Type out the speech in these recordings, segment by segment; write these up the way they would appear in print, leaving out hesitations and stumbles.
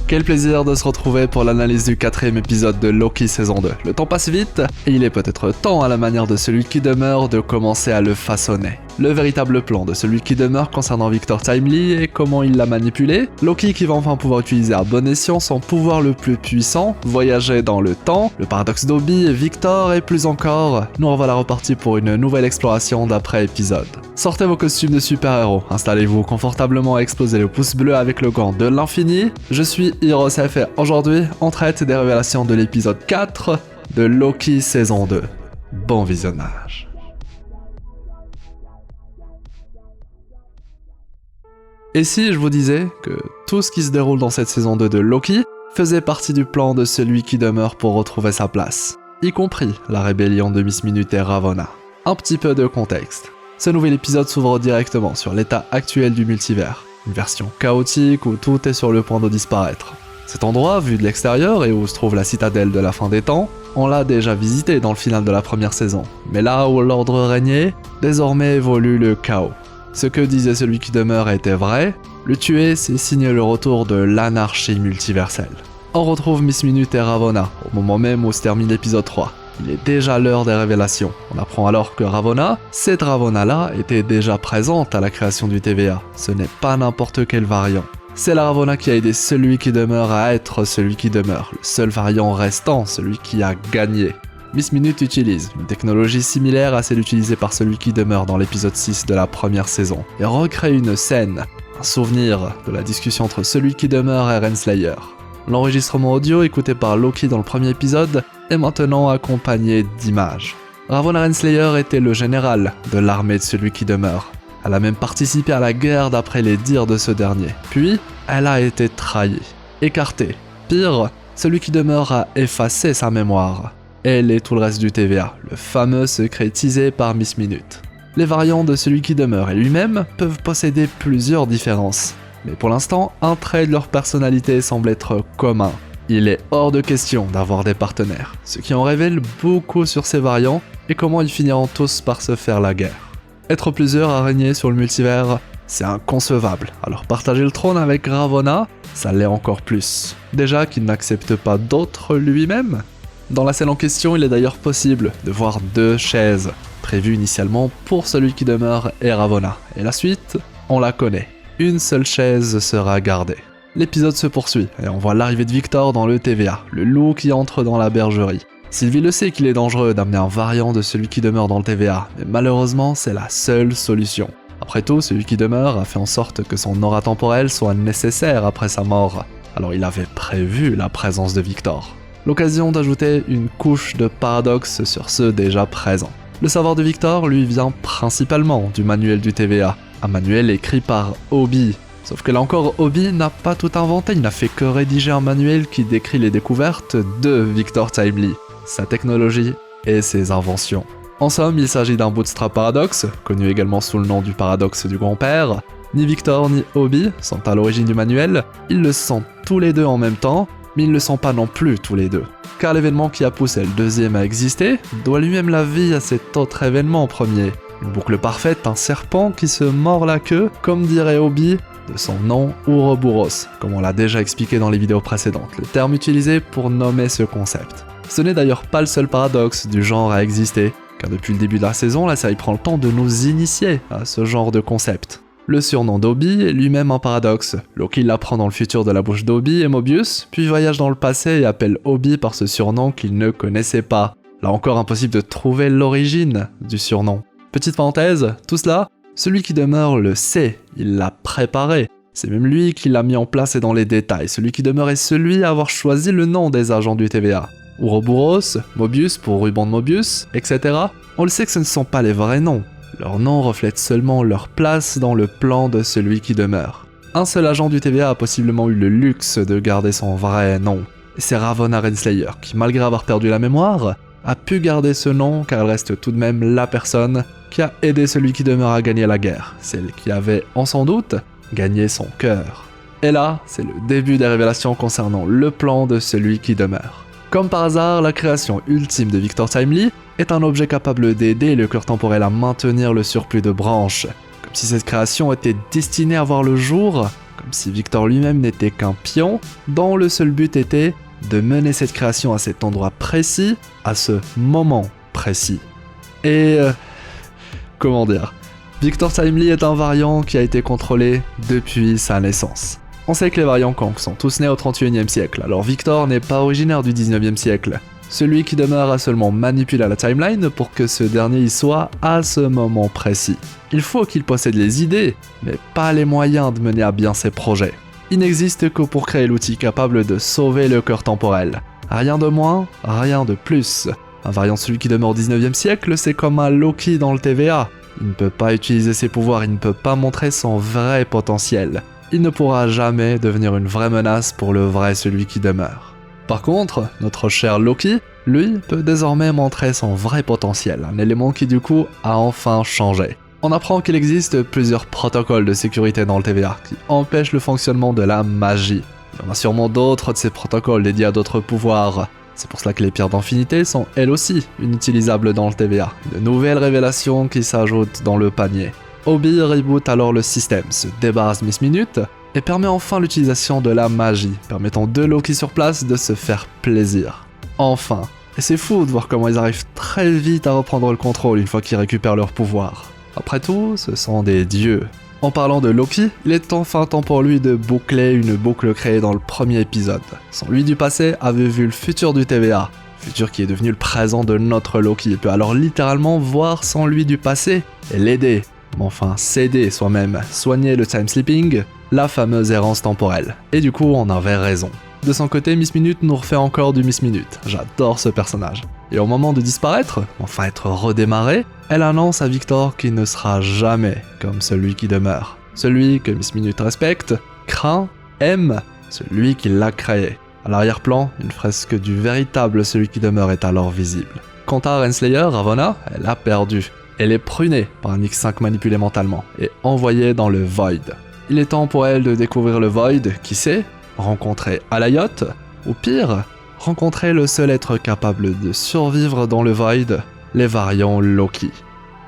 Quel plaisir de se retrouver pour l'analyse du 4ème épisode de Loki saison 2. Le temps passe vite, et il est peut-être temps, à la manière de celui qui demeure, de commencer à le façonner. Le véritable plan de celui qui demeure concernant Victor Timely et comment il l'a manipulé, Loki qui va enfin pouvoir utiliser à bon escient son pouvoir le plus puissant, voyager dans le temps, le paradoxe d'Obi, Victor et plus encore, nous revoilà repartis pour une nouvelle exploration d'après épisode. Sortez vos costumes de super-héros, installez-vous confortablement et explosez le pouce bleu avec le gant de l'infini. Je suis HeroesF et aujourd'hui, on traite des révélations de l'épisode 4 de Loki saison 2. Bon visionnage. Et si je vous disais que tout ce qui se déroule dans cette saison 2 de Loki faisait partie du plan de celui qui demeure pour retrouver sa place, y compris la rébellion de Miss Minute et Ravonna. Un petit peu de contexte. Ce nouvel épisode s'ouvre directement sur l'état actuel du multivers, une version chaotique où tout est sur le point de disparaître. Cet endroit, vu de l'extérieur et où se trouve la citadelle de la fin des temps, on l'a déjà visité dans le final de la première saison. Mais là où l'ordre régnait, désormais évolue le chaos. Ce que disait celui qui demeure était vrai, le tuer c'est signer le retour de l'anarchie multiverselle. On retrouve Miss Minute et Ravonna, au moment même où se termine l'épisode 3. Il est déjà l'heure des révélations. On apprend alors que Ravonna, cette Ravonna-là, était déjà présente à la création du TVA. Ce n'est pas n'importe quel variant. C'est la Ravonna qui a aidé celui qui demeure à être celui qui demeure, le seul variant restant, celui qui a gagné. Miss Minute utilise une technologie similaire à celle utilisée par celui qui demeure dans l'épisode 6 de la première saison, et recrée une scène, un souvenir de la discussion entre celui qui demeure et Renslayer. L'enregistrement audio écouté par Loki dans le premier épisode est maintenant accompagné d'images. Ravonna Renslayer était le général de l'armée de celui qui demeure. Elle a même participé à la guerre d'après les dires de ce dernier. Puis, elle a été trahie, écartée. Pire, celui qui demeure a effacé sa mémoire. Elle et tout le reste du TVA, le fameux secret teasé par Miss Minute. Les variants de celui qui demeure et lui-même peuvent posséder plusieurs différences. Mais pour l'instant, un trait de leur personnalité semble être commun. Il est hors de question d'avoir des partenaires, ce qui en révèle beaucoup sur ces variants et comment ils finiront tous par se faire la guerre. Être plusieurs à régner sur le multivers, c'est inconcevable, alors partager le trône avec Ravonna, ça l'est encore plus. Déjà qu'il n'accepte pas d'autres lui-même. Dans la scène en question, il est d'ailleurs possible de voir 2 chaises, prévues initialement pour celui qui demeure et Ravonna, et la suite, on la connaît. Une seule chaise sera gardée. L'épisode se poursuit et on voit l'arrivée de Victor dans le TVA, le loup qui entre dans la bergerie. Sylvie le sait qu'il est dangereux d'amener un variant de celui qui demeure dans le TVA, mais malheureusement c'est la seule solution. Après tout, celui qui demeure a fait en sorte que son aura temporelle soit nécessaire après sa mort, alors il avait prévu la présence de Victor. L'occasion d'ajouter une couche de paradoxe sur ceux déjà présents. Le savoir de Victor lui vient principalement du manuel du TVA, un manuel écrit par Obi. Sauf que là encore, Obi n'a pas tout inventé, il n'a fait que rédiger un manuel qui décrit les découvertes de Victor Timely, sa technologie et ses inventions. En somme, il s'agit d'un bootstrap paradoxe, connu également sous le nom du paradoxe du grand-père. Ni Victor ni Obi sont à l'origine du manuel, ils le sont tous les deux en même temps, mais ils ne le sont pas non plus tous les deux. Car l'événement qui a poussé le deuxième à exister doit lui-même la vie à cet autre événement premier. Une boucle parfaite, un serpent qui se mord la queue, comme dirait Obi, de son nom Ouroboros, comme on l'a déjà expliqué dans les vidéos précédentes, le terme utilisé pour nommer ce concept. Ce n'est d'ailleurs pas le seul paradoxe du genre à exister, car depuis le début de la saison, la série prend le temps de nous initier à ce genre de concept. Le surnom d'Obi est lui-même un paradoxe. Loki l'apprend dans le futur de la bouche d'Obi et Mobius, puis voyage dans le passé et appelle Obi par ce surnom qu'il ne connaissait pas. Là encore impossible de trouver l'origine du surnom. Petite parenthèse, tout cela, celui qui demeure le sait, il l'a préparé. C'est même lui qui l'a mis en place et dans les détails. Celui qui demeure est celui à avoir choisi le nom des agents du TVA. Ouroboros, Mobius pour ruban de Mobius, etc. On le sait que ce ne sont pas les vrais noms. Leurs noms reflètent seulement leur place dans le plan de celui qui demeure. Un seul agent du TVA a possiblement eu le luxe de garder son vrai nom. Et c'est Ravonna Renslayer qui, malgré avoir perdu la mémoire, a pu garder ce nom car elle reste tout de même la personne qui a aidé celui qui demeure à gagner la guerre. Celle qui avait, en sans doute, gagné son cœur. Et là, c'est le début des révélations concernant le plan de celui qui demeure. Comme par hasard, la création ultime de Victor Timely est un objet capable d'aider le cœur temporel à maintenir le surplus de branches. Comme si cette création était destinée à voir le jour, comme comme si Victor lui-même n'était qu'un pion, dont le seul but était de mener cette création à cet endroit précis, à ce moment précis. Et... comment dire, Victor Timely est un variant qui a été contrôlé depuis sa naissance. On sait que les variants Kang sont tous nés au 31e siècle, alors Victor n'est pas originaire du 19e siècle. Celui qui demeure a seulement manipulé la timeline pour que ce dernier y soit à ce moment précis. Il faut qu'il possède les idées, mais pas les moyens de mener à bien ses projets. Il n'existe que pour créer l'outil capable de sauver le cœur temporel. Rien de moins, rien de plus. Un variant celui qui demeure au 19e siècle, c'est comme un Loki dans le TVA. Il ne peut pas utiliser ses pouvoirs, il ne peut pas montrer son vrai potentiel. Il ne pourra jamais devenir une vraie menace pour le vrai celui qui demeure. Par contre, notre cher Loki, lui, peut désormais montrer son vrai potentiel, un élément qui du coup a enfin changé. On apprend qu'il existe plusieurs protocoles de sécurité dans le TVA qui empêchent le fonctionnement de la magie. Il y en a sûrement d'autres de ces protocoles dédiés à d'autres pouvoirs. C'est pour cela que les pierres d'infinité sont elles aussi inutilisables dans le TVA. De nouvelles révélations qui s'ajoutent dans le panier. Obi reboot alors le système, se débarrasse de Miss Minute et permet enfin l'utilisation de la magie, permettant deux Loki sur place de se faire plaisir. Enfin. Et c'est fou de voir comment ils arrivent très vite à reprendre le contrôle une fois qu'ils récupèrent leur pouvoir. Après tout, ce sont des dieux. En parlant de Loki, il est enfin temps pour lui de boucler une boucle créée dans le premier épisode. Son lui du passé avait vu le futur du TVA, futur qui est devenu le présent de notre Loki. Il peut alors littéralement voir son lui du passé et l'aider, mais enfin s'aider soi-même, soigner le time sleeping, la fameuse errance temporelle. Et du coup, on avait raison. De son côté, Miss Minute nous refait encore du Miss Minute. J'adore ce personnage. Et au moment de disparaître, enfin être redémarré, elle annonce à Victor qu'il ne sera jamais comme celui qui demeure. Celui que Miss Minute respecte, craint, aime, celui qui l'a créé. À l'arrière-plan, une fresque du véritable celui qui demeure est alors visible. Quant à Renslayer, Ravonna, elle a perdu. Elle est prunée par un X5 manipulé mentalement et envoyée dans le Void. Il est temps pour elle de découvrir le Void, qui sait, rencontrer Alayot, ou pire, rencontrer le seul être capable de survivre dans le Void, les variants Loki.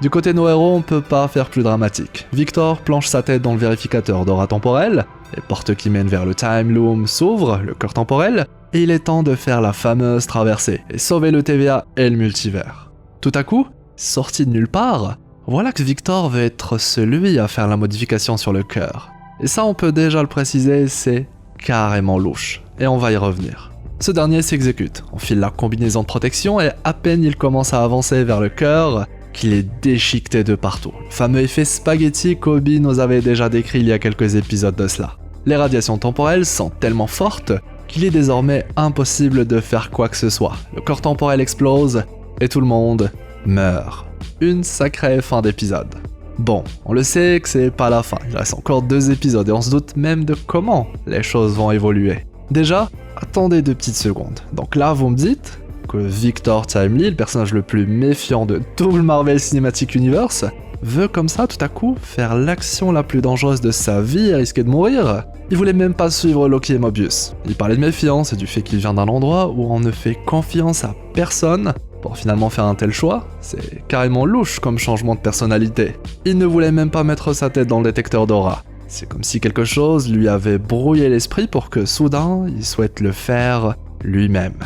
Du côté de nos héros, on peut pas faire plus dramatique. Victor planche sa tête dans le vérificateur d'aura temporelle, les portes qui mènent vers le Time Loom s'ouvrent, le cœur temporel, et il est temps de faire la fameuse traversée et sauver le TVA et le multivers. Tout à coup, sorti de nulle part, voilà que Victor veut être celui à faire la modification sur le cœur. Et ça, on peut déjà le préciser, c'est carrément louche, et on va y revenir. Ce dernier s'exécute, on file la combinaison de protection et à peine il commence à avancer vers le cœur, qu'il est déchiqueté de partout. Le fameux effet spaghetti qu'Obi nous avait déjà décrit il y a quelques épisodes de cela. Les radiations temporelles sont tellement fortes qu'il est désormais impossible de faire quoi que ce soit. Le corps temporel explose et tout le monde meurt. Une sacrée fin d'épisode. Bon, on le sait que c'est pas la fin, il reste encore 2 épisodes et on se doute même de comment les choses vont évoluer. Déjà, attendez 2 petites secondes. Donc là, vous me dites que Victor Timely, le personnage le plus méfiant de tout le Marvel Cinematic Universe, veut comme ça tout à coup faire l'action la plus dangereuse de sa vie et risquer de mourir. Il voulait même pas suivre Loki et Mobius. Il parlait de méfiance et du fait qu'il vient d'un endroit où on ne fait confiance à personne pour finalement faire un tel choix. C'est carrément louche comme changement de personnalité. Il ne voulait même pas mettre sa tête dans le détecteur d'aura. C'est comme si quelque chose lui avait brouillé l'esprit pour que soudain il souhaite le faire lui-même.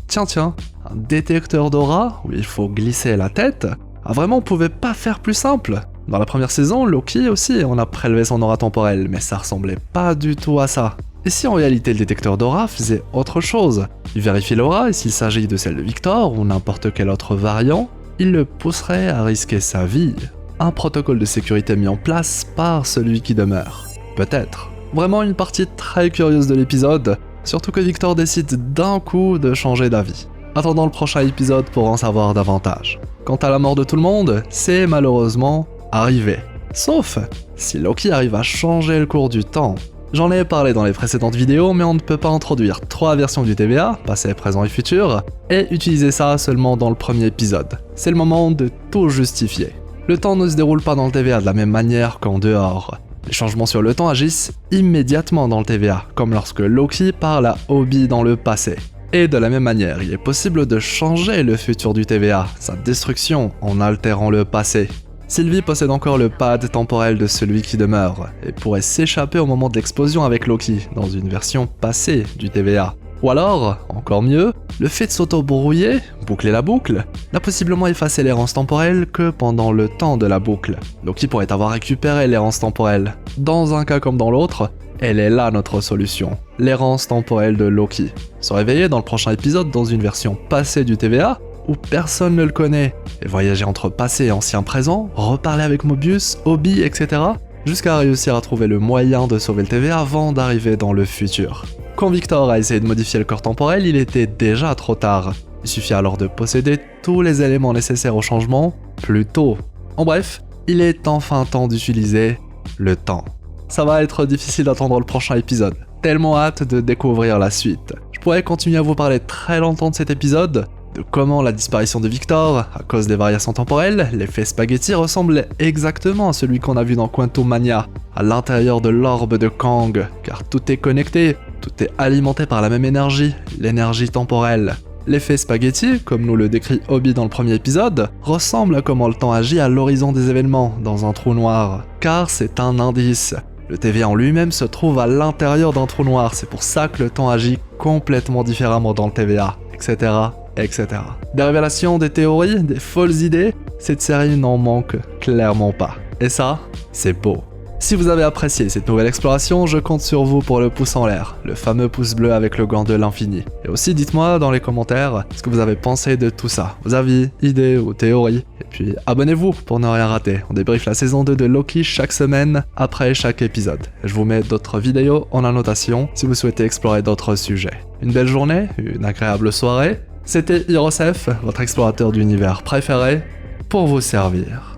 Tiens, un détecteur d'aura où il faut glisser la tête. Ah vraiment, on pouvait pas faire plus simple. Dans la première saison, Loki aussi, on a prélevé son aura temporelle, mais ça ressemblait pas du tout à ça. Et si en réalité le détecteur d'aura faisait autre chose? Il vérifie l'aura et s'il s'agit de celle de Victor ou n'importe quel autre variant, il le pousserait à risquer sa vie. Un protocole de sécurité mis en place par celui qui demeure. Peut-être. Vraiment une partie très curieuse de l'épisode, surtout que Victor décide d'un coup de changer d'avis. Attendons le prochain épisode pour en savoir davantage. Quant à la mort de tout le monde, c'est malheureusement arrivé. Sauf si Loki arrive à changer le cours du temps. J'en ai parlé dans les précédentes vidéos, mais on ne peut pas introduire 3 versions du TVA, passé, présent et futur, et utiliser ça seulement dans le premier épisode. C'est le moment de tout justifier. Le temps ne se déroule pas dans le TVA de la même manière qu'en dehors. Les changements sur le temps agissent immédiatement dans le TVA, comme lorsque Loki parle à Obi dans le passé. Et de la même manière, il est possible de changer le futur du TVA, sa destruction, en altérant le passé. Sylvie possède encore le pad temporel de celui qui demeure, et pourrait s'échapper au moment de l'explosion avec Loki, dans une version passée du TVA. Ou alors, encore mieux, le fait de s'auto-brouiller, boucler la boucle, n'a possiblement effacé l'errance temporelle que pendant le temps de la boucle. Loki pourrait avoir récupéré l'errance temporelle. Dans un cas comme dans l'autre, elle est là notre solution, l'errance temporelle de Loki. Se réveiller dans le prochain épisode dans une version passée du TVA, où personne ne le connaît, et voyager entre passé et ancien présent, reparler avec Mobius, Obi, etc., jusqu'à réussir à trouver le moyen de sauver le TVA avant d'arriver dans le futur. Quand Victor a essayé de modifier le corps temporel, il était déjà trop tard. Il suffit alors de posséder tous les éléments nécessaires au changement plus tôt. En bref, il est enfin temps d'utiliser le temps. Ça va être difficile d'attendre le prochain épisode, tellement hâte de découvrir la suite. Je pourrais continuer à vous parler très longtemps de cet épisode, de comment la disparition de Victor, à cause des variations temporelles, l'effet spaghetti ressemble exactement à celui qu'on a vu dans Quantum Mania, à l'intérieur de l'orbe de Kang, car tout est connecté, tout est alimenté par la même énergie, l'énergie temporelle. L'effet spaghetti, comme nous le décrit Obi dans le premier épisode, ressemble à comment le temps agit à l'horizon des événements, dans un trou noir, car c'est un indice. Le TVA en lui-même se trouve à l'intérieur d'un trou noir, c'est pour ça que le temps agit complètement différemment dans le TVA, etc. etc. Des révélations, des théories, des folles idées, cette série n'en manque clairement pas. Et ça, c'est beau. Si vous avez apprécié cette nouvelle exploration, je compte sur vous pour le pouce en l'air, le fameux pouce bleu avec le gant de l'infini. Et aussi dites-moi dans les commentaires ce que vous avez pensé de tout ça, vos avis, idées ou théories. Et puis abonnez-vous pour ne rien rater, on débriefe la saison 2 de Loki chaque semaine après chaque épisode. Et je vous mets d'autres vidéos en annotation si vous souhaitez explorer d'autres sujets. Une belle journée, une agréable soirée. C'était Hirosef, votre explorateur d'univers préféré, pour vous servir.